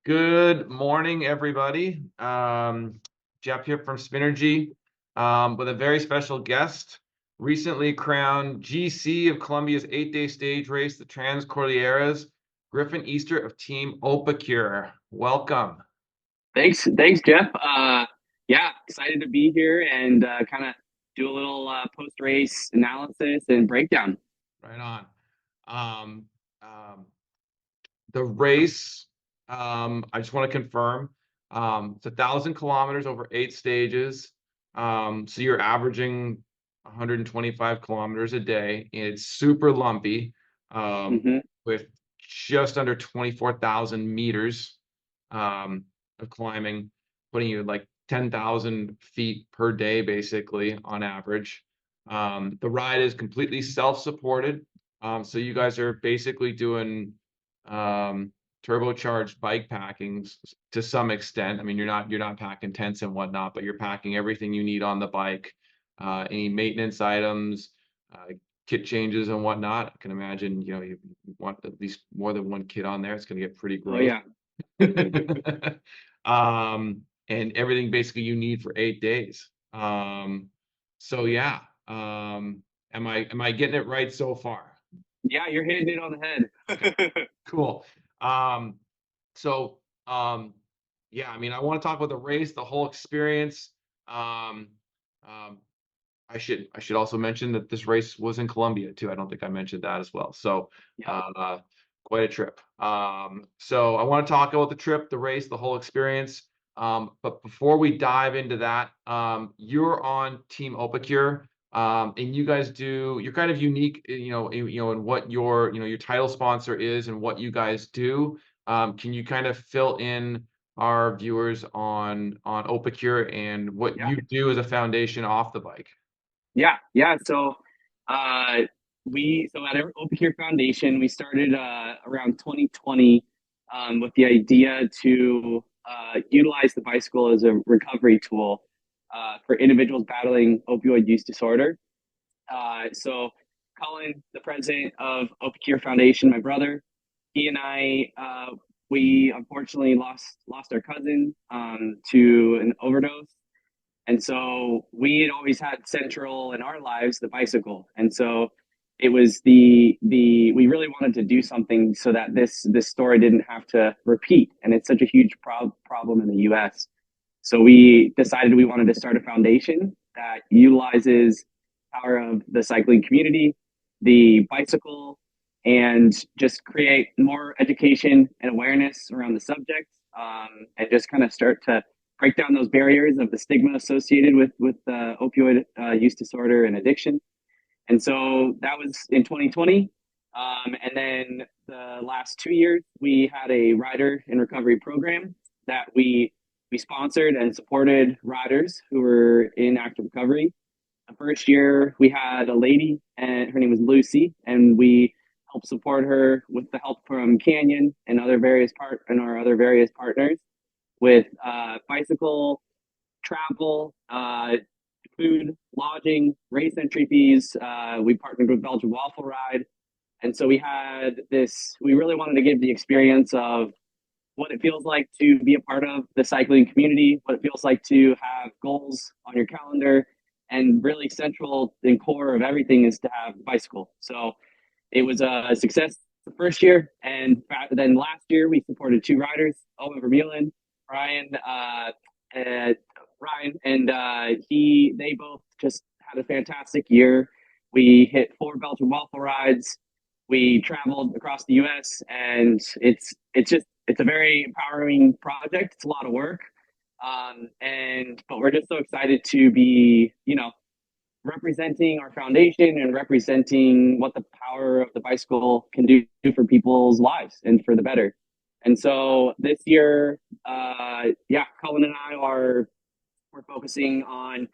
Good morning, everybody. Jeff here from Spinergy, with a very special guest, recently crowned GC of Columbia's 8-day stage race, the Trans Cordilleras, Griffin Easter of Team Opicure. Welcome. Thanks, Jeff. Yeah, excited to be here and kind of do a little post-race analysis and breakdown. Right on. Um, um, the race, I just want to confirm, it's 1,000 kilometers over 8 stages. So you're averaging 125 kilometers a day. It's super lumpy, hmm with just under 24,000 meters of climbing, putting you like 10,000 feet per day, basically, on average. The ride is completely self-supported. So you guys are basically doing turbocharged bike packing to some extent. I mean, you're not packing tents and whatnot, but you're packing everything you need on the bike, any maintenance items, kit changes and whatnot. I can imagine, you want at least more than one kit on there. It's going to get pretty Oh gross. yeah. And everything basically you need for 8 days. So yeah. Am I getting it right so far? Yeah, you're hitting it on the head. Cool. Um, so yeah, I mean, I want to talk about the race, the whole experience. Um, um, I should also mention that this race was in Colombia too. I don't think I mentioned that as well. So Yep. uh, quite a trip. So I want to talk about the trip, the race, the whole experience. But before we dive into that, you're on Team Opicure. And you guys you're kind of unique, in what your title sponsor is and what you guys do. Can you kind of fill in our viewers on Opicure and what Yeah. you do as a foundation off the bike? Yeah. So uh, at our Opicure Foundation, we started around 2020 with the idea to utilize the bicycle as a recovery tool for individuals battling opioid use disorder. So Colin, the president of Opicure Foundation, my brother, he and I, we unfortunately lost our cousin to an overdose, and so we had always had central in our lives the bicycle, and so it was the we really wanted to do something so that this story didn't have to repeat, and it's such a huge problem in the U.S. So we decided we wanted to start a foundation that utilizes power of the cycling community, the bicycle, and just create more education and awareness around the subject, and just kind of start to break down those barriers of the stigma associated with opioid use disorder and addiction. And so that was in 2020. And then the last 2 years, we had a rider in recovery program that we sponsored and supported riders who were in active recovery. The first year, we had a lady, and her name was Lucy, and we helped support her with the help from Canyon and our other various partners with bicycle travel, food, lodging, race entry fees. We partnered with Belgian Waffle Ride. And so we really wanted to give the experience of what it feels like to be a part of the cycling community, what it feels like to have goals on your calendar, and really central and core of everything is to have a bicycle. So it was a success the first year, and then last year we supported two riders, Owen Vermeulen, Ryan, Ryan, and they both just had a fantastic year. We hit 4 Belgian waffle rides. We traveled across the U.S. and it's a very empowering project. It's a lot of work, but we're just so excited to be representing our foundation and representing what the power of the bicycle can do for people's lives and for the better. And so this year, Colin and I we're focusing on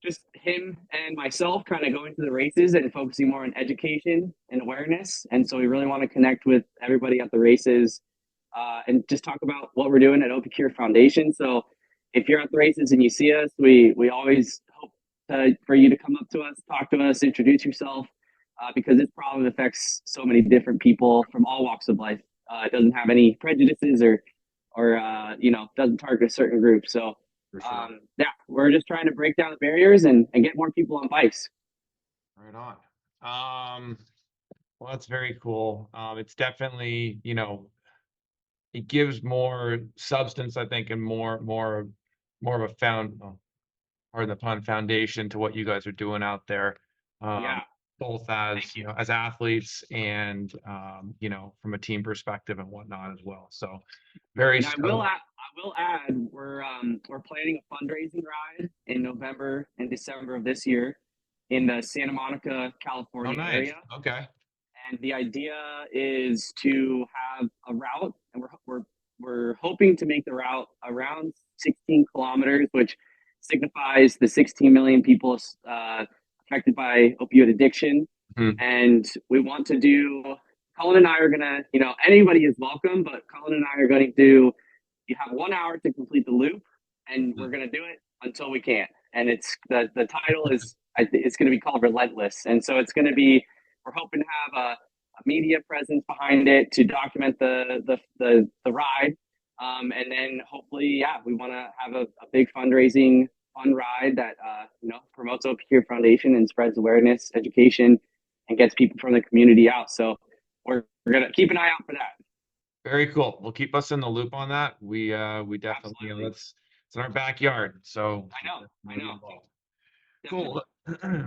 just him and myself kind of going to the races and focusing more on education and awareness. And so we really want to connect with everybody at the races and just talk about what we're doing at Opicure Foundation. So if you're at the races and you see us, we always hope for you to come up to us, talk to us, introduce yourself, because this problem affects so many different people from all walks of life. It doesn't have any prejudices or doesn't target a certain group. So For sure. yeah, we're just trying to break down the barriers and get more people on bikes. Right on. Well, that's very cool. It's definitely, it gives more substance, I think, and more of a pardon the pun, foundation to what you guys are doing out there. Um, Yeah, both thank as, you. as athletes and, from a team perspective and whatnot as well. So very And stoked. I will add, we're planning a fundraising ride in November and December of this year in the Santa Monica, Oh, California nice. area. Okay. And the idea is to have a route, and we're hoping to make the route around 16 kilometers, which signifies the 16 million people affected by opioid addiction. Mhm. And we want to do. Colin and I are gonna, anybody is welcome, but Colin and I are going to do. You have 1 hour to complete the loop, and we're Mhm. gonna do it until we can't. And it's the title is it's going to be called Relentless, and so it's going to be. We're hoping to have a media presence behind it to document the ride, and then hopefully, yeah, we want to have a big fundraising fun ride that promotes Opicure Foundation and spreads awareness, education, and gets people from the community out. So we're gonna keep an eye out for that. Very cool. Well, keep us in the loop on that. We definitely, Absolutely, it's in our backyard, so I we know, definitely I want to be know, involved. Cool. definitely.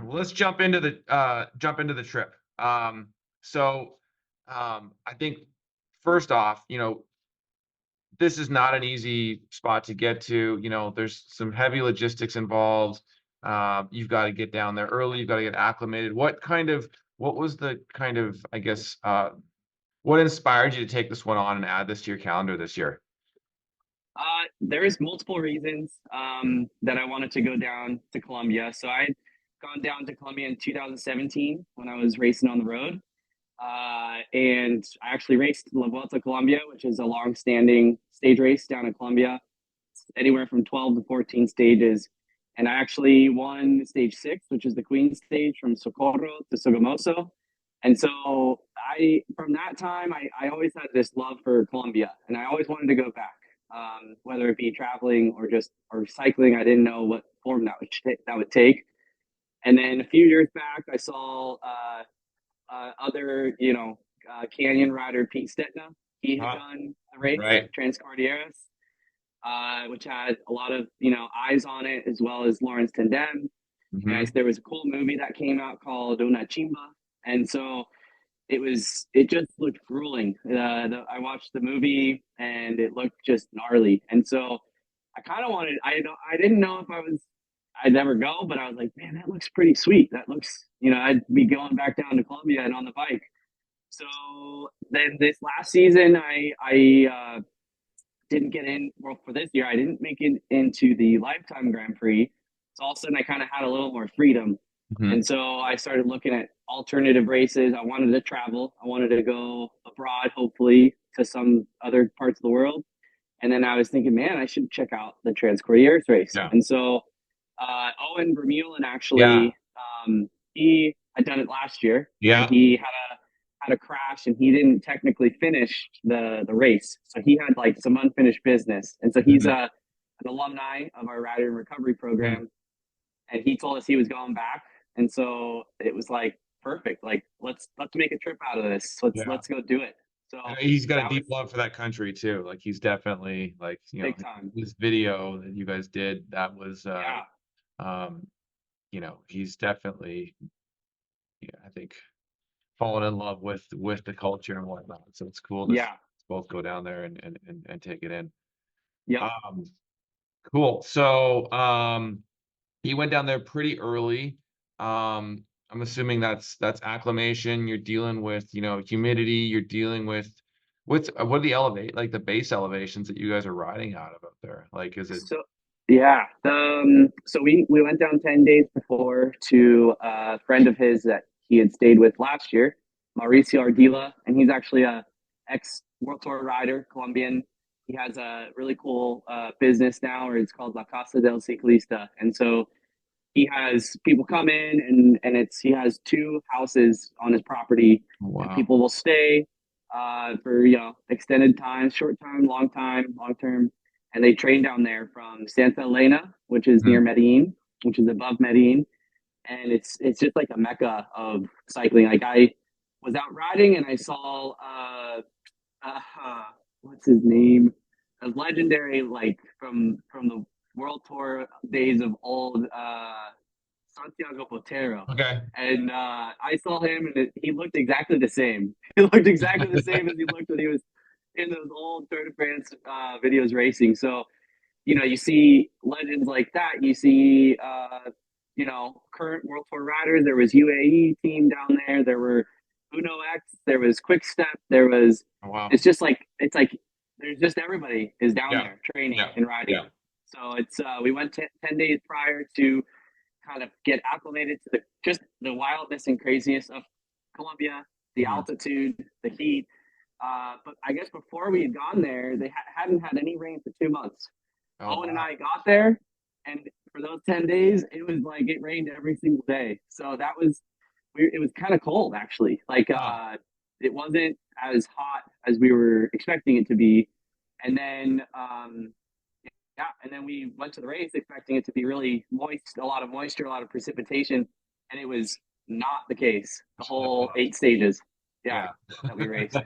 Well, let's jump into the trip. So I think first off, this is not an easy spot to get to. There's some heavy logistics involved. You've got to get down there early. You've got to get acclimated. What was the kind of, I guess, what inspired you to take this one on and add this to your calendar this year? There's multiple reasons that I wanted to go down to Colombia. So I'd gone down to Colombia in 2017 when I was racing on the road. And I actually raced La Vuelta a Colombia, which is a long-standing stage race down in Colombia, anywhere from 12 to 14 stages. And I actually won stage six, which is the Queen stage from Socorro to Sogamoso. And so from that time, I always had this love for Colombia, and I always wanted to go back, whether it be traveling or cycling. I didn't know what form that would take. And then a few years back, I saw other, canyon rider Pete Stetna. He had Ah, done the race, right. Trans Cordilleras, which had a lot of, eyes on it, as well as Lawrence Tandem. Hmm. There was a cool movie that came out called Una Chimba. And so it just looked grueling. I watched the movie and it looked just gnarly. And so I kind of I didn't know if I'd never go, but I was like, man, that looks pretty sweet. That looks, I'd be going back down to Colombia and on the bike. So then this last season, I didn't get in. Well, for this year, I didn't make it into the Lifetime Grand Prix. So all of a sudden, I kind of had a little more freedom, Hmm. and so I started looking at alternative races. I wanted to travel. I wanted to go abroad, hopefully to some other parts of the world. And then I was thinking, man, I should check out the Trans Cordilleras race. Yeah. And so Owen Vermeulen Yeah. actually, he had done it last year, and Yeah. he had a crash, and he didn't technically finish the race, so he had like some unfinished business. And so he's Hmm. an alumni of our rider and recovery Hmm. program, and he told us he was going back, and so it was like perfect. Like let's make a trip out of this. Yeah. let's go do it. So And he's got a that was deep love for that country too. Like he's definitely like, big time. this video that you guys did, that was Yeah, um, he's definitely, yeah, I think fallen in love with the culture and whatnot. So it's cool to yeah, both go down there and take it in. yep. Um, cool. So you went down there pretty early. I'm assuming that's acclimation. You're dealing with, humidity. You're dealing with what are the like the base elevations that you guys are riding out of up there? Like, is it? So yeah, so we went down 10 days before to a friend of his that he had stayed with last year, Mauricio Ardila, and he's actually a ex World Tour rider, Colombian. He has a really cool business now, or it's called La Casa del Ciclista, and so he has people come in, and he has two houses on his property, and Wow. people will stay. for extended time, short time, long term, and they train down there from Santa Elena, which is near Mhm. Medellin, which is above Medellin, and it's just like a mecca of cycling. Like I was out riding and I saw uh, what's his name, a legendary like from the World Tour days of old, Santiago Botero. Okay. And I saw him, and he looked exactly the same. He looked exactly the same as he looked when he was in those old Tour de France videos racing. So, you see legends like that. You see, current World Tour riders. There was UAE team down there. There were Uno X. There was Quick Step. There was. Oh, wow. It's like there's just everybody is down Yeah. there training Yeah. and riding. Yeah. So it's we went 10 days prior to kind of get acclimated to just the wildness and craziness of Colombia, the Mhm. altitude, the heat. But I guess before we had gone there, they hadn't had any rain for 2 months. Oh, Owen and wow. I got there, and for those 10 days, it was like it rained every single day. So that was it was kind of cold actually. Like Huh. it wasn't as hot as we were expecting it to be. And then yeah, and then we went to the race expecting it to be really moist, a lot of moisture, a lot of precipitation, and it was not the case. The whole 8 stages, yeah, Yeah. that we raced.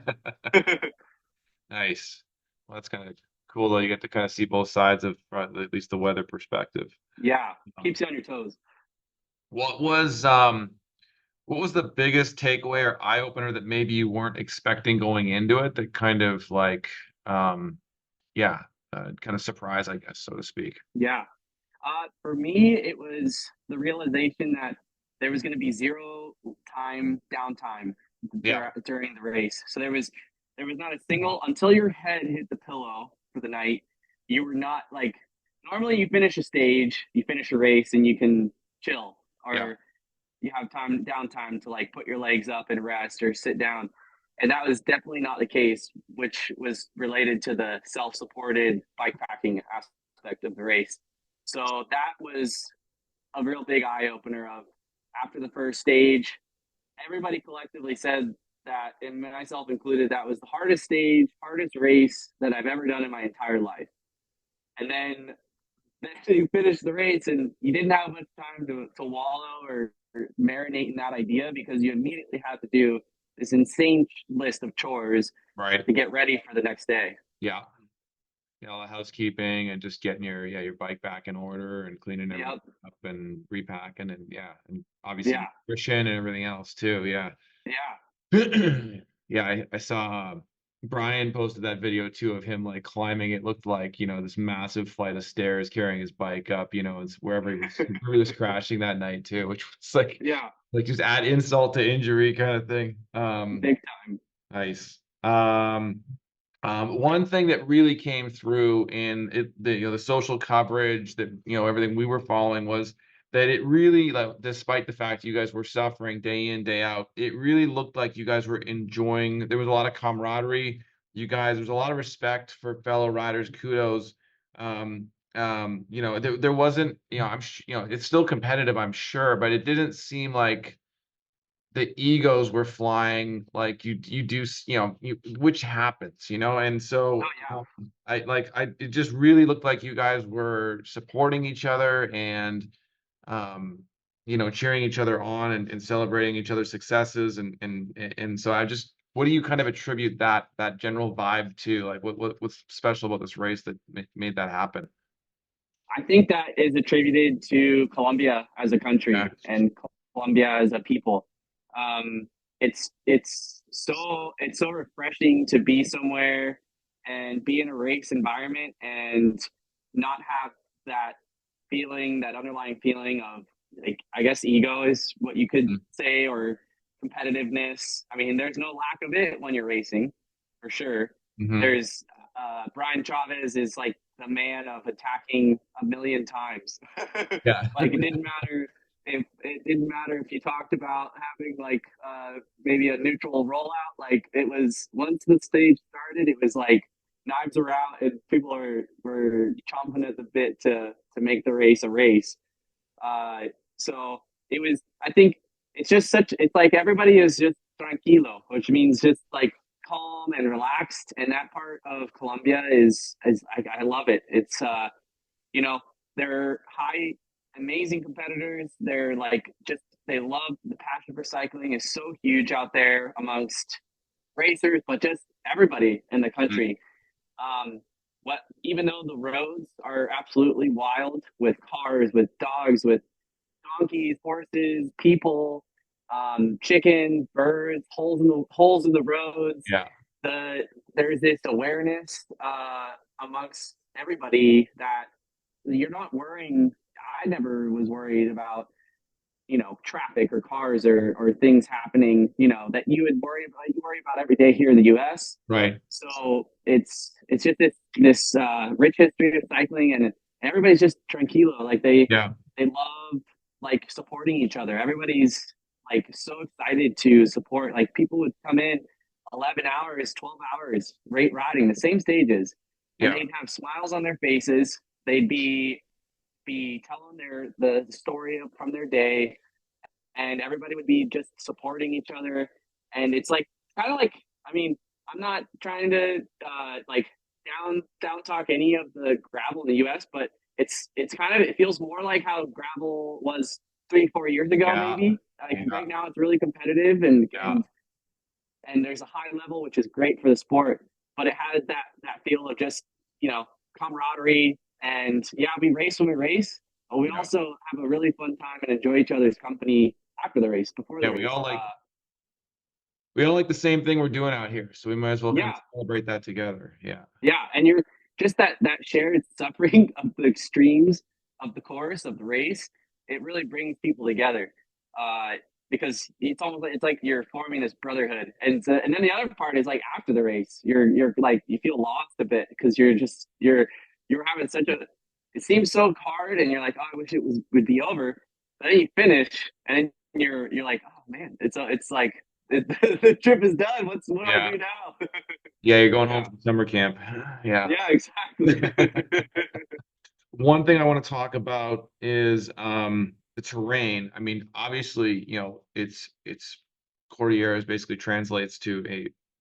Nice. Well, that's kind of cool though. You get to kind of see both sides of at least the weather perspective. Yeah, Um, keeps you on your toes. What was the biggest takeaway or eye opener that maybe you weren't expecting going into it that kind of like um yeah, kind of surprise, I guess, so to speak. Yeah, for me, it was the realization that there was going to be zero time downtime Yeah. during the race. So there was not a single until your head hit the pillow for the night. You were not like normally you finish a stage, you finish a race, and you can chill Yeah. or you have time downtime to like put your legs up and rest or sit down. And that was definitely not the case, which was related to the self-supported bike packing aspect of the race. So that was a real big eye opener of after the first stage, everybody collectively said that, and myself included, that was the hardest stage, hardest race that I've ever done in my entire life. And then you finish the race and you didn't have much time to wallow or marinate in that idea because you immediately had to do this insane list of chores Right. to get ready for the next day. Yeah. You know, all the housekeeping and just getting your bike back in order and cleaning everything Yep. up and repacking and yeah, and obviously Yeah. nutrition and everything else too. Yeah. Yeah. Yeah, I saw Brian posted that video too of him like climbing. It looked like, this massive flight of stairs carrying his bike up, it's wherever he was crashing that night too, which was Yeah. like just add insult to injury kind of thing. Big time. Nice. One thing that really came through in the social coverage that everything we were following was that it really, like, despite the fact you guys were suffering day in day out, it really looked like you guys were enjoying. There was a lot of camaraderie. There's a lot of respect for fellow riders. Kudos. There wasn't. It's still competitive, I'm sure, but it didn't seem like the egos were flying like you do which happens, and Oh so yeah. it just really looked like you guys were supporting each other and cheering each other on and celebrating each other's successes and so I just what do you kind of attribute that general vibe to, like what's special about this race that made that happen? I think that is attributed to Colombia as a Yeah. country and Colombia as a people. Um, it's so refreshing to be somewhere and be in a race environment and not have that feeling, that underlying feeling of like I guess ego is what you could say or competitiveness. I mean, there's no lack of it when you're racing, for sure. Mm-hmm. There's Brian Chavez is like the man of attacking a million times. Yeah. Like it didn't matter if you talked about having like maybe a neutral rollout. Like it was once the stage started, it was like knives are out and people were chomping at the bit to make the race a race. Uh, so it was. I think it's just such. It's like everybody is just tranquilo, which means just like calm and relaxed. And that part of Colombia is I love it. It's you know, they're amazing competitors. They're like just they love the passion for cycling is so huge out there amongst racers, but just everybody in the Mm. country. What even though the roads are absolutely wild with cars, with dogs, with donkeys, horses, people, chickens, birds, holes in the roads. Yeah. The there's this awareness amongst everybody that you're not worrying. I never was worried about traffic or cars or things happening that you worry about every day here in the US. Right. So it's just this rich history of cycling, and everybody's just tranquilo, like Yeah. they love like supporting each other. Everybody's like so excited to support. Like people would come in 11 hours, 12 hours rate riding the same stages, and Yeah. they'd have smiles on their faces. They'd be telling the story from their day, and everybody would be just supporting each other. And it's like kind of like, I mean, I'm not trying to like down talk any of the gravel in the US, but it's kind of, it feels more like how gravel was 3 4 years ago Yeah. maybe. Like Yeah. right now it's really competitive, and Yeah. there's a high level which is great for the sport, but it has that feel of just camaraderie. And yeah, we race when we race, but we Yeah. also have a really fun time and enjoy each other's company after the race, before the Yeah. race. We all like the same thing we're doing out here, so we might as well kind Yeah, of celebrate that together. Yeah. yeah, and you're just that shared suffering of the extremes of the course of the race. It really brings people together, uh, because it's almost like, it's like you're forming this brotherhood. And then the other part is like after the race, you're like you feel lost a bit because you're having such a, it seems so hard, and you're like, oh, I wish would be over. But then you finish, and then you're like, oh man, it's like the trip is done. What do I Yeah. do now? Yeah. You're going home Yeah. from summer camp. Yeah. Yeah, exactly. One thing I want to talk about is the terrain. I mean, obviously, it's Cordilleras basically translates to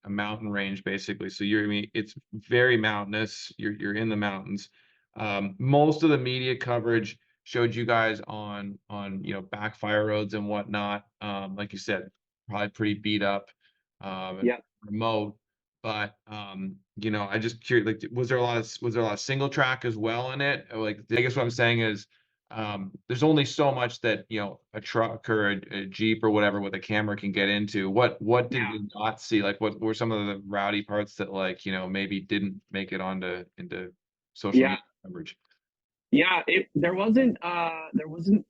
a mountain range, basically. So I mean, it's very mountainous. You're in the mountains. Most of the media coverage showed you guys on backfire roads and whatnot. Like you said, probably pretty beat up, and Yeah. remote. But I just curious, like, was there a lot of single track as well in it? Or, like, I guess what I'm saying is, there's only so much that a truck or a Jeep or whatever with a camera can get into. What did Yeah. we not see? Like, what were some of the rowdy parts that, like, maybe didn't make it onto into social Yeah. media coverage? Yeah. There wasn't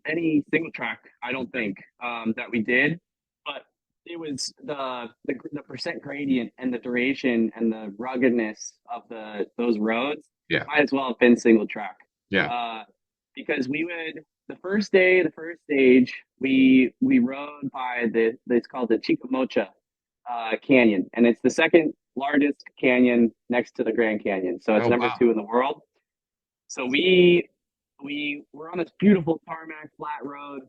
any single track, I don't Okay. think, that we did, but it was the percent gradient and the duration and the ruggedness of those roads Yeah. might as well have been single track. Yeah. Uh, because we would, the first day, the first stage, we rode by it's called the Chicamocha Canyon, and it's the second largest canyon next to the Grand Canyon. So it's Oh, number wow. two in the world. So we were on this beautiful tarmac flat road.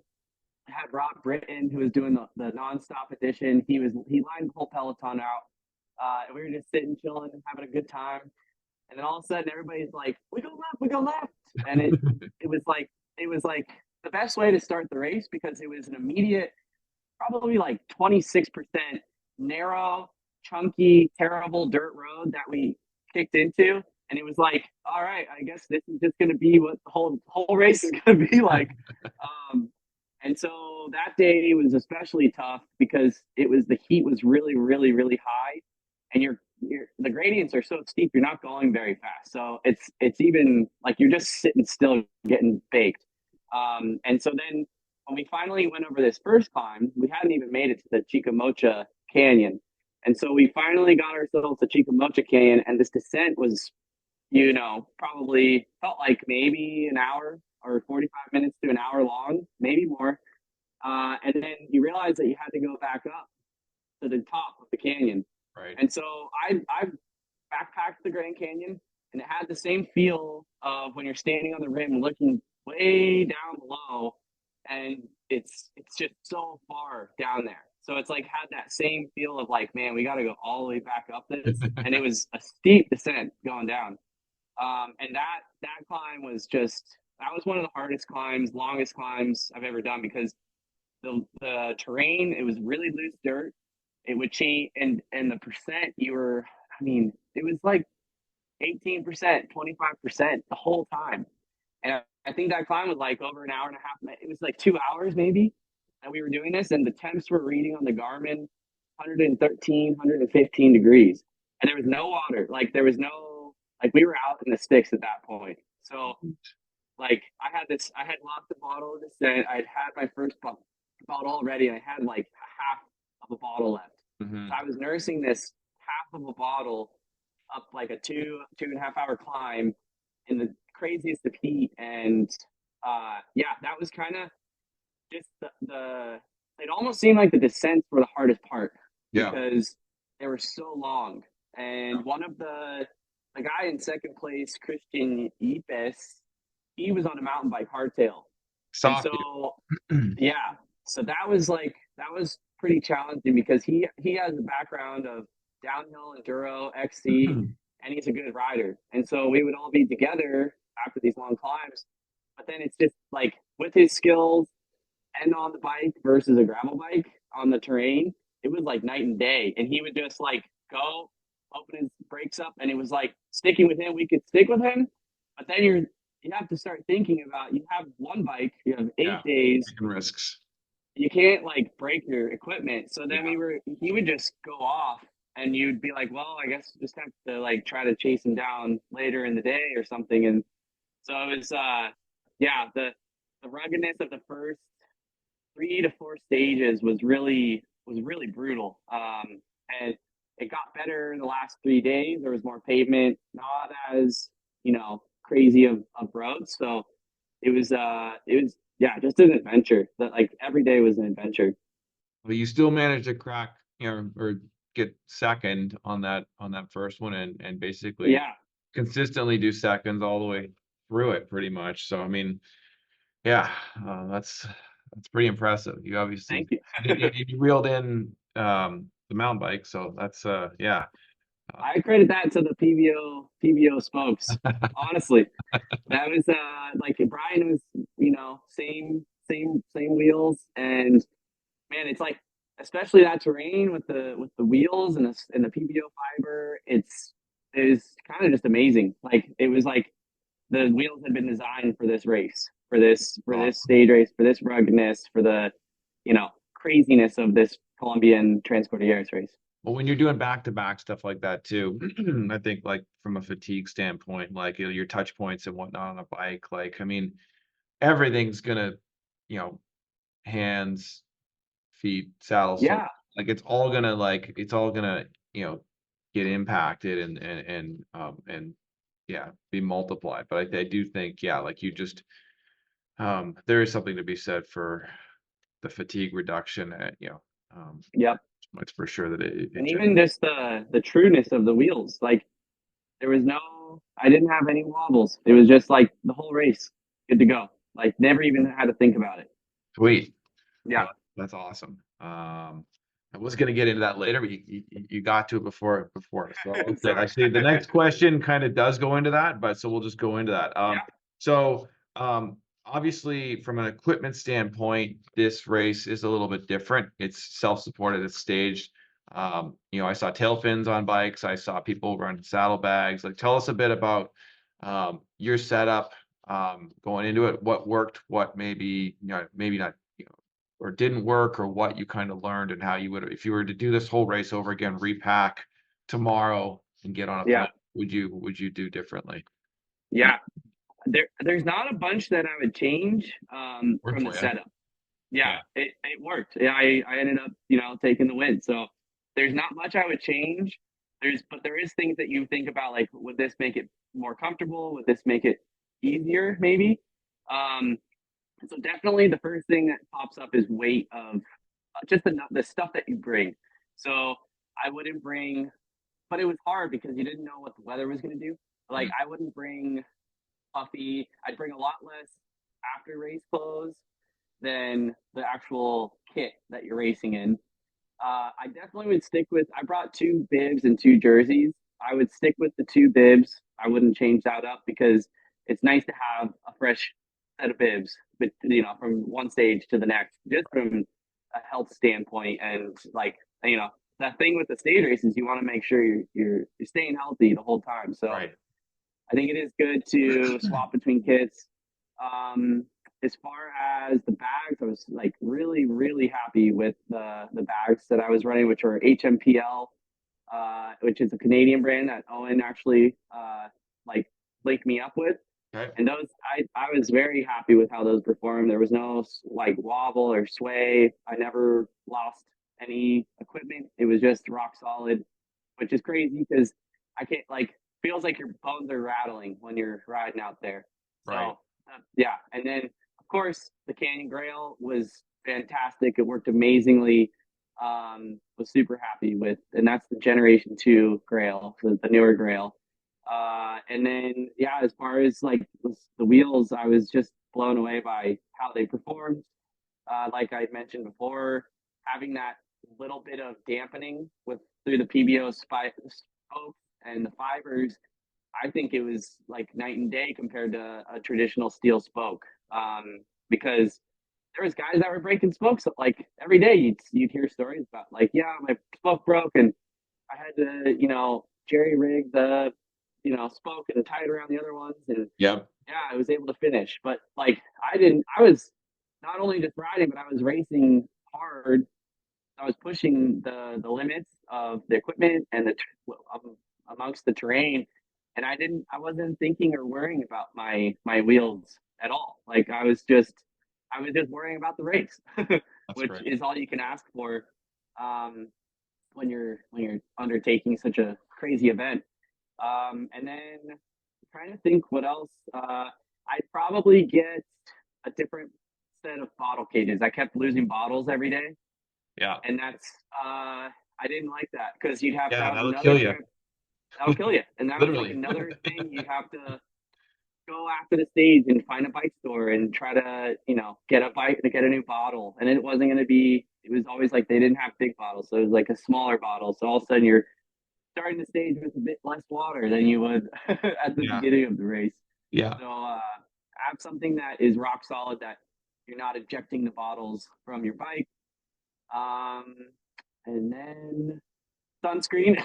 I had Rob Britton, who was doing the nonstop edition. He lined the whole peloton out. And we were just sitting, chilling, having a good time. And then all of a sudden, everybody's like, we go left," and it was like the best way to start the race, because it was an immediate, probably like 26% narrow, chunky, terrible dirt road that we kicked into. And it was like, all right, I guess this is just going to be what the whole race is going to be like. Um, and so that day was especially tough because the heat was really, really, really high, and the gradients are so steep, you're not going very fast. So it's even like you're just sitting still, getting baked. And so then when we finally went over this first climb, we hadn't even made it to the Chicamocha Canyon. And so we finally got ourselves to Chicamocha Canyon, and this descent was, probably felt like maybe an hour or 45 minutes to an hour long, maybe more. And then you realize that you had to go back up to the top of the canyon. Right. And so I backpacked the Grand Canyon, and it had the same feel of when you're standing on the rim looking way down below, and it's just so far down there. So it's like had that same feel of like, man, we got to go all the way back up this, and it was a steep descent going down. And that climb was just that was one of the hardest climbs, longest climbs I've ever done because the terrain, it was really loose dirt. It would change, and the percent you were, I mean, it was like 18%, 25% the whole time. And I think that climb was like over an hour and a half. It was like 2 hours maybe that we were doing this, and the temps were reading on the Garmin 113, 115 degrees, and there was no water. Like there was no like we were out in the sticks at that point. So like I had lost the bottle of descent. I'd had my first bottle already, and I had like half of a bottle left. Hmm. So I was nursing this half of a bottle up like a 2.5 hour climb in the craziest of heat, and yeah, that was kind of just the it almost seemed like the descents were the hardest part Yeah. because they were so long. And one of the guy in second place, Christian Epis, he was on a mountain bike hardtail. And Soft. so yeah, so that was pretty challenging because he has a background of downhill enduro XC, and he's a good rider. And so we would all be together after these long climbs. But then it's just like with his skills and on the bike versus a gravel bike on the terrain, it was like night and day. And he would just like go open his brakes up, and it was like sticking with him. We could stick with him, but then you have to start thinking about you have one bike, you have Yeah. 8 days, Taking risks. you can't like break your equipment. So then Yeah. he would just go off, and you'd be like, well, I guess just have to like try to chase him down later in the day or something. And so it was yeah, the ruggedness of the first 3 to 4 stages was really brutal. And it got better in the last 3 days. There was more pavement, not as, crazy of roads. So it was yeah, just an adventure. That like every day was an adventure. Well, you still managed to crack, or get second on that first one, and basically Yeah, consistently do seconds all the way through it pretty much. So I mean, yeah, that's pretty impressive. You obviously thank you. you reeled in the mountain bike, so that's yeah. Uh, I credit that to the PVO spokes. Honestly, that was like Brian was, same wheels, and man, it's like especially that terrain with the wheels and the PVO fiber, it's kind of just amazing. Like it was like the wheels had been designed for this race, for this awesome. stage race, for this ruggedness, for the craziness of this Colombian Trans Cordilleras race. Well, when you're doing back-to-back stuff like that too, I think like from a fatigue standpoint, like your touch points and whatnot on a bike, like I mean, everything's gonna, you know, hands, feet, saddle, so Yeah, like it's all gonna, get impacted and yeah, be multiplied. But I do think, yeah, like you just there is something to be said for the fatigue reduction, um, yep. it's for sure that it And even just the trueness of the wheels, like there was no, I didn't have any wobbles. It was just like the whole race, good to go. Like never even had to think about it. sweet. Yeah. Well, that's awesome. I was gonna get into that later, but you got to it before. So okay, Sorry. actually, the next question kind of does go into that, but so we'll just go into that. Yeah. So obviously, from an equipment standpoint, this race is a little bit different. It's self-supported. It's staged. I saw tail fins on bikes. I saw people run saddlebags. Like, tell us a bit about your setup going into it. What worked? What maybe maybe not or didn't work, or what you kind of learned, and how you would, if you were to do this whole race over again, repack tomorrow and get on a Yeah. plane, would you do differently? Yeah. There's not a bunch that I would change Worked from the for you. setup. Yeah, Yeah. it worked. Yeah, I ended up, taking the win. So there's not much I would change. But there is things that you think about, like, would this make it more comfortable? Would this make it easier, maybe? Um, so definitely the first thing that pops up is weight of just the stuff that you bring. So I wouldn't bring, but it was hard because you didn't know what the weather was going to do. Like Mm. I wouldn't bring puffy. I'd bring a lot less after race clothes than the actual kit that you're racing in. I definitely would stick with. I brought two bibs and two jerseys. I would stick with the two bibs. I wouldn't change that up because it's nice to have a fresh set of bibs, but from one stage to the next, just from a health standpoint, and like that thing with the stage races, you want to make sure you're staying healthy the whole time. So Right. I think it is good to swap between kits. As far as the bags, I was like really, really happy with the bags that I was running, which were HMPL, which is a Canadian brand that Owen actually like linked me up with. Okay. And those, I was very happy with how those performed. There was no like wobble or sway. I never lost any equipment. It was just rock solid, which is crazy because I can't like feels like your bones are rattling when you're riding out there. So Right. yeah, and then of course the Canyon Grail was fantastic. It worked amazingly. Was super happy with, and that's the Generation Two Grail, the newer Grail. And then yeah, as far as like the wheels, I was just blown away by how they performed. Like I mentioned before, having that little bit of dampening with through the PBO spokes and the fibers, I think it was like night and day compared to a traditional steel spoke. Because there was guys that were breaking spokes like every day. You'd hear stories about like, yeah, my spoke broke and I had to jerry rig the spoke and tie it around the other ones, and Yep. yeah, I was able to finish. But like I didn't. I was not only just riding, but I was racing hard. I was pushing the limits of the equipment and amongst the terrain, and I wasn't thinking or worrying about my wheels at all. Like I was just worrying about the race, That's which great. is all you can ask for um, when you're undertaking such a crazy event. And then I'm trying to think what else. I'd probably get a different set of bottle cages. I kept losing bottles every day, Yeah. and that's I didn't like that because you'd have Yeah, that was that'll another kill you. trip that'll kill you, and that was like Literally. another thing you'd have to go after the stage and find a bike store and try to get a bike to get a new bottle, and it wasn't going to be. It was always like they didn't have big bottles, so it was like a smaller bottle. So all of a sudden you're starting the stage with a bit less water than you would at the Yeah. beginning of the race. Yeah. So have something that is rock solid that you're not ejecting the bottles from your bike. Um, and then sunscreen.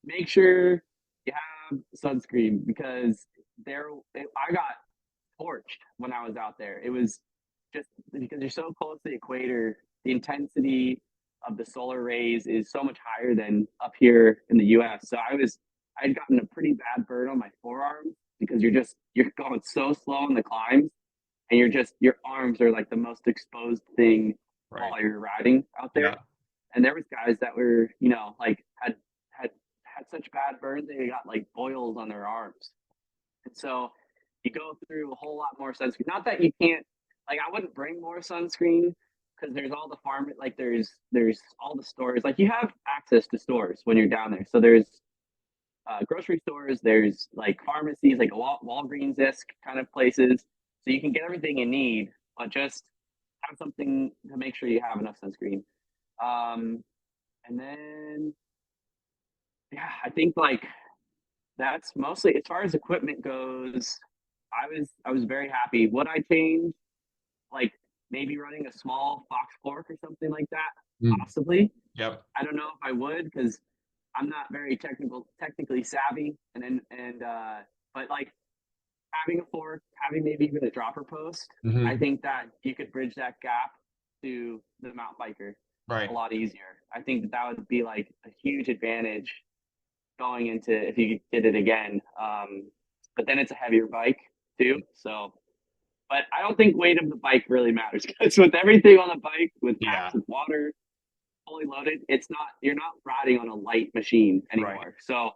Make sure you have sunscreen because I got torched when I was out there. It was just because you're so close to the equator, the intensity of the solar rays is so much higher than up here in the US. So I'd gotten a pretty bad burn on my forearms because you're going so slow in the climbs and your arms are like the most exposed thing Right. while you're riding out there. Yeah. And there was guys that were, like had had such bad burns they got like boils on their arms. And so you go through a whole lot more sunscreen. Not that you can't, like, I wouldn't bring more sunscreen because there's all the like there's all the stores. Like you have access to stores when you're down there. So there's grocery stores, there's like pharmacies, like Walgreens esque kind of places. So you can get everything you need, but just have something to make sure you have enough sunscreen. Um, and then yeah, I think like that's mostly as far as equipment goes. I was very happy. Would I change like maybe running a small Fox Fork or something like that? Mm. Possibly. Yep. I don't know if I would because I'm not very technically savvy. But like having a fork, having maybe even a dropper post, I Hmm. think that you could bridge that gap to the mountain biker a Right. lot easier. I think that would be like a huge advantage going into if you did it again. But then it's a heavier bike too. So, but I don't think weight of the bike really matters because with everything on the bike, with packs, Yeah. with water, fully loaded, it's not you're not riding on a light machine Right. anymore. So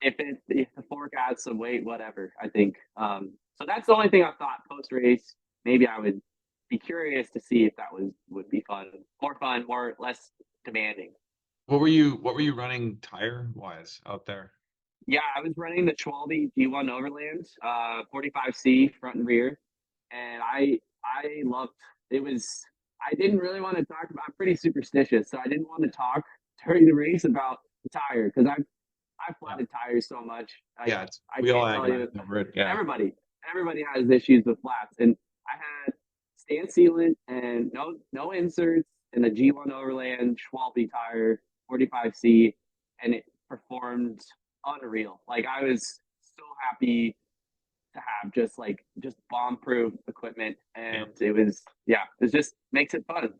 if the fork adds some weight, whatever, I think. So that's the only thing I thought post race. Maybe I would be curious to see if that would be fun, more less demanding. What were you running tire wise out there? Yeah, I was running the Schwalbe G1 Overland, 45C front and rear, and I loved it. Was I didn't really want to talk about. I'm pretty superstitious, so I didn't want to talk during the race about the tire because I've Yeah. flatted tires so much. Yeah. I We all can't tell you. agonize over it. Yeah. Everybody everybody has issues with flats, and I had stand sealant and no inserts and a G1 Overland Schwalbe tire 45C, and it performed unreal. Like I was so happy to have just bomb proof equipment, Yeah. and it was it just makes it fun.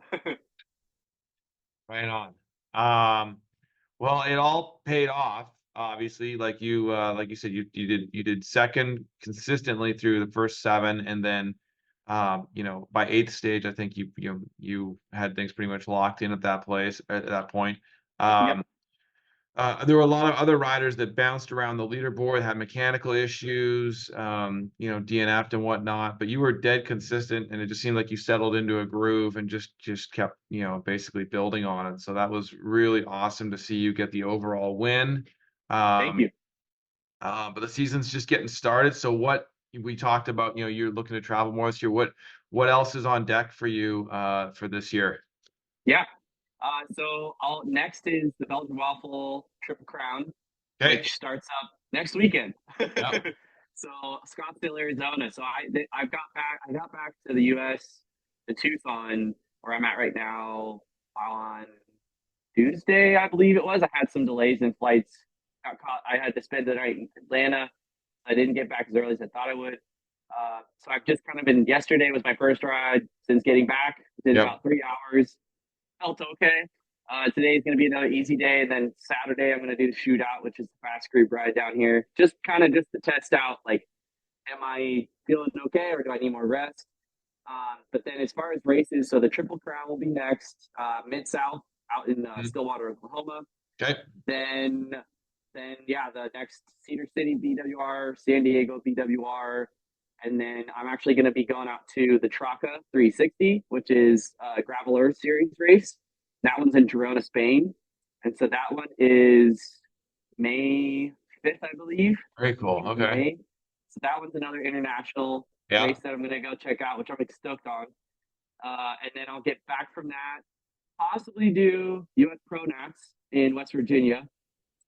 Right on. Um, well, it all paid off, obviously. Like you said, you did second consistently through the first seven, and then by eighth stage, I think you had things pretty much locked in at that point. Yep. Um, there were a lot of other riders that bounced around the leaderboard, had mechanical issues, DNF'd and whatnot, but you were dead consistent, and it just seemed like you settled into a groove and just kept, basically building on it. So that was really awesome to see you get the overall win. Thank Um, you. but the season's just getting started. So what we talked about, you're looking to travel more this year. What else is on deck for you for this year? Yeah. So next is the Belgian Waffle Triple Crown, Okay. which starts up next weekend. Yep. So Scottsdale, Arizona. So I got back to the U.S. to Tucson, where I'm at right now, on Tuesday, I believe it was. I had some delays in flights. Got caught. I had to spend the night in Atlanta. I didn't get back as early as I thought I would. So I've just kind of been. Yesterday was my first ride since getting back. Did Yep. about 3 hours. Felt okay. Today is going to be another easy day, and then Saturday I'm going to do the shootout, which is the fast group ride down here. Just to test out, like, am I feeling okay, or do I need more rest? But then as far as races, so the Triple Crown will be next, Mid South out in Mhm. Stillwater, Oklahoma. Okay. Then the next Cedar City BWR, San Diego BWR, and then I'm actually going to be going out to the Traca 360, which is a Gravel Earth Series race. That one's in Girona, Spain, and so that one is May 5th, I believe. Very cool. Okay. May. So that one's another international Yeah. race that I'm going to go check out, which I'm stoked on. And then I'll get back from that, possibly do U.S. Pro Nats in West Virginia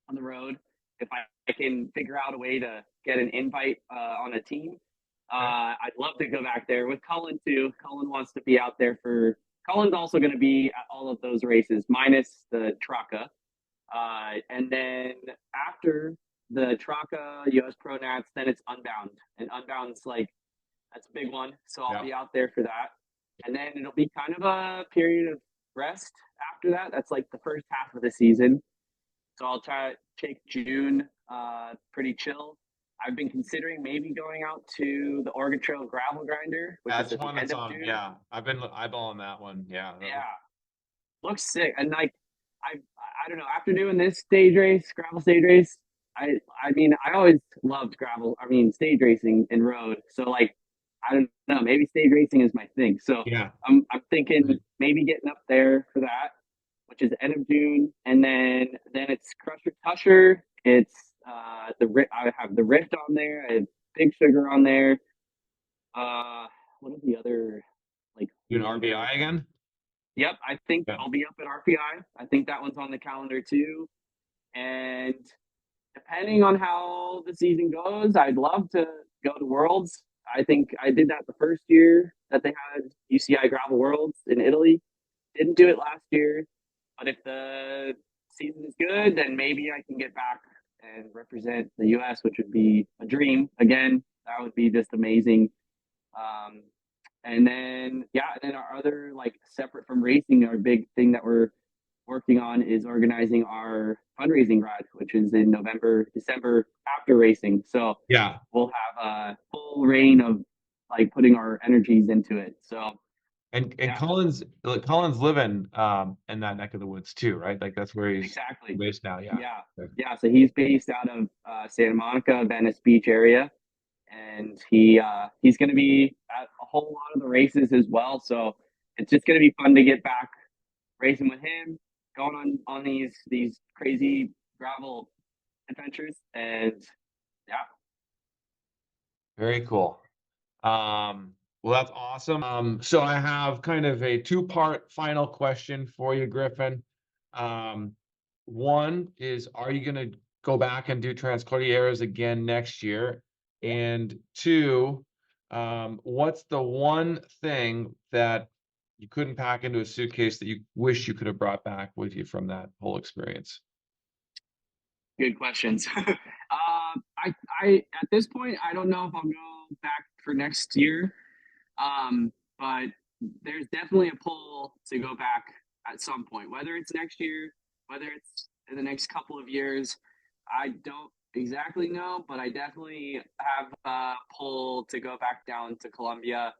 on the road if I can figure out a way to get an invite on a team. Okay. I'd love to go back there with Cullen too. Cullen wants to be out there for. Cullen's also going to be at all of those races minus the Traca. And then after the Traca US Pro Nats, then it's Unbound, and Unbound's like that's a big one. So I'll Yeah. be out there for that, and then it'll be kind of a period of rest after that. That's like the first half of the season. So I'll try to take June pretty chill. I've been considering maybe going out to the Oregon Trail Gravel Grinder, which is That's at the one end that's of on. June. Yeah, I've been eyeballing that one. Yeah, Yeah, looks sick. And like I don't know. After doing this stage race, gravel stage race, I mean I always loved gravel. I mean stage racing and road. So like I don't know. Maybe stage racing is my thing. So yeah, I'm thinking maybe getting up there for that, which is the end of June, and then it's Crusher Tusher. It's I have the Rift on there. I have Big Sugar on there. What are the other like doing major? RBI again. Yep, I think Yeah, I'll be up at RPI. I think that one's on the calendar too. And depending on how the season goes, I'd love to go to Worlds. I think I did that the first year that they had UCI Gravel Worlds in Italy. Didn't do it last year, but if the season is good, then maybe I can get back and represent the U.S., which would be a dream. Again, that would be just amazing. Um, and then our other like separate from racing, our big thing that we're working on is organizing our fundraising ride, which is in November, December after racing. So yeah, we'll have a full reign of like putting our energies into it. So and yeah, Collins living in that neck of the woods too, right? Like that's where he's exactly. based now. Yeah. Yeah. Okay. Yeah. So he's based out of Santa Monica, Venice Beach area. And he's going to be at a whole lot of the races as well. So it's just going to be fun to get back racing with him, going on these crazy gravel adventures, and yeah, Very cool. Um, Well, that's awesome. So I have kind of a two-part final question for you, Griffin. Um, One is, are you going to go back and do Trans Cordilleras again next year? And two, what's the one thing that you couldn't pack into a suitcase that you wish you could have brought back with you from that whole experience? Good questions. I at this point, I don't know if I'll go back for next year. But there's definitely a pull to go back at some point, whether it's next year, whether it's in the next couple of years. I don't exactly know, but I definitely have a pull to go back down to Colombia.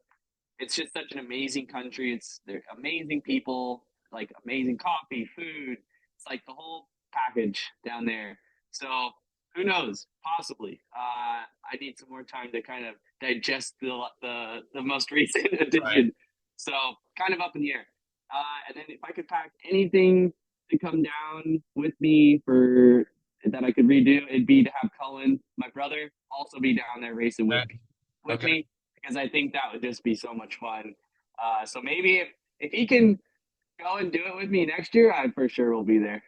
It's just such an amazing country. They're amazing people, like amazing coffee, food. It's like the whole package down there. So who knows? Possibly. I need some more time to kind of digest the most recent Right. addition. So kind of up in the air. And then if I could pack anything to come down with me for that I could redo, it'd be to have Cullen, my brother, also be down there racing Okay. with Okay. me because I think that would just be so much fun. So maybe if he can go and do it with me next year, I for sure will be there.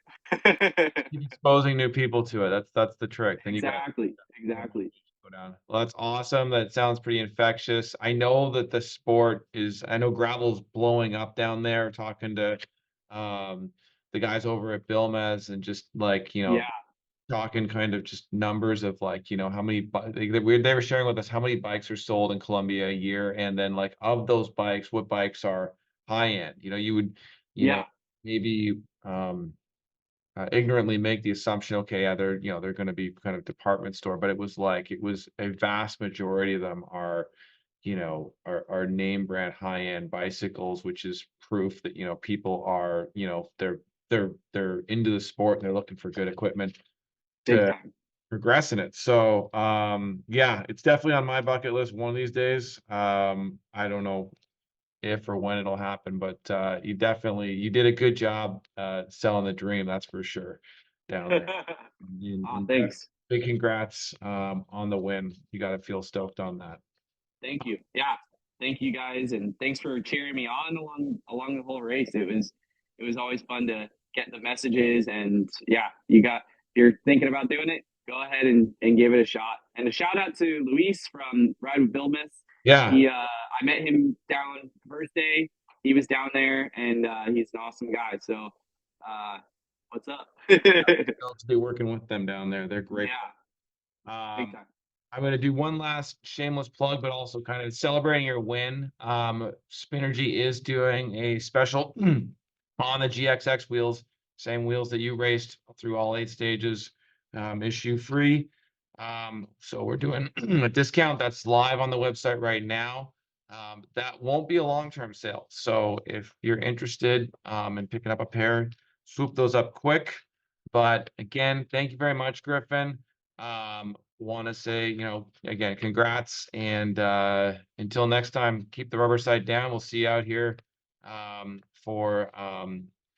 Keep exposing new people to it. That's the trick. Then you got Exactly, more exactly. go down. Well, that's awesome. That sounds pretty infectious. I know that the sport is, I know gravel's blowing up down there, talking to um the guys over at Bilmez and just like, Yeah, talking kind of just numbers of like, how many they were sharing with us how many bikes are sold in Colombia a year, and then like of those bikes, what bikes are high end. You would, yeah, maybe ignorantly make the assumption, okay, yeah, they're going to be kind of department store, but it was a vast majority of them are, are name brand high end bicycles, which is proof that people are, they're into the sport. They're looking for good equipment big to time. progress in it. So, yeah, it's definitely on my bucket list one of these days. I don't know if or when it'll happen, but you did a good job selling the dream, that's for sure, down there. And Thanks. big congrats on the win. You got to feel stoked on that. Thank you. Yeah, thank you guys, and thanks for cheering me on along the whole race. It was always fun to get the messages, and yeah, if you're thinking about doing it, go ahead and give it a shot. And a shout out to Luis from Ride with Bill Miss. Yeah, I met him down first day. He was down there, and he's an awesome guy. So, what's up? stoked to be working with them down there. They're great. Yeah, big Um, time. I'm going to do one last shameless plug, but also kind of celebrating your win. Spinergy is doing a special on the GXX wheels, same wheels that you raced through all 8 stages, issue free. So we're doing a discount that's live on the website right now. That won't be a long-term sale. So if you're interested in picking up a pair, swoop those up quick. But again, thank you very much, Griffin. Want to say, again, congrats. And until next time, keep the rubber side down. We'll see you out here for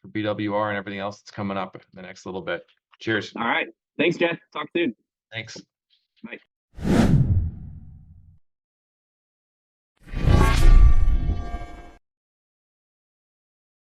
BWR and everything else that's coming up in the next little bit. Cheers. All right. Thanks, Jeff. Talk soon. Thanks. Bye.